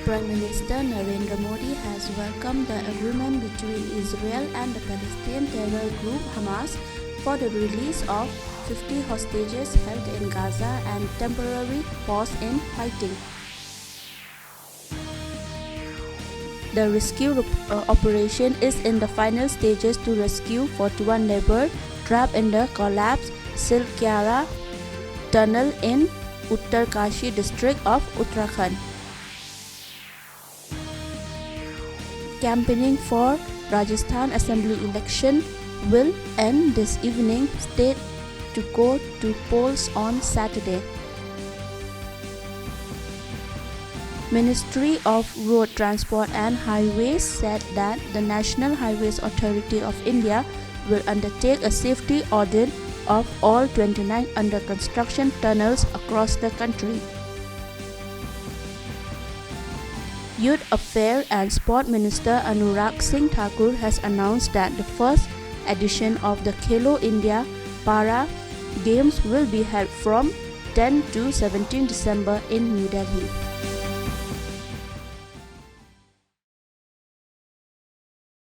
Prime Minister Narendra Modi has welcomed the agreement between Israel and the Palestinian terror group Hamas for the release of 50 hostages held in Gaza and temporary pause in fighting. The rescue operation is in the final stages to rescue 41 laborers trapped in the collapsed Silkyara tunnel in Uttarkashi district of Uttarakhand. Campaigning for Rajasthan Assembly election will end this evening, state to go to polls on Saturday. Ministry of Road Transport and Highways said that the National Highways Authority of India will undertake a safety audit of all 29 under construction tunnels across the country. Youth Affairs and Sport Minister Anurag Singh Thakur has announced that the first edition of the Khelo India Para Games will be held from 10 to 17 December in New Delhi.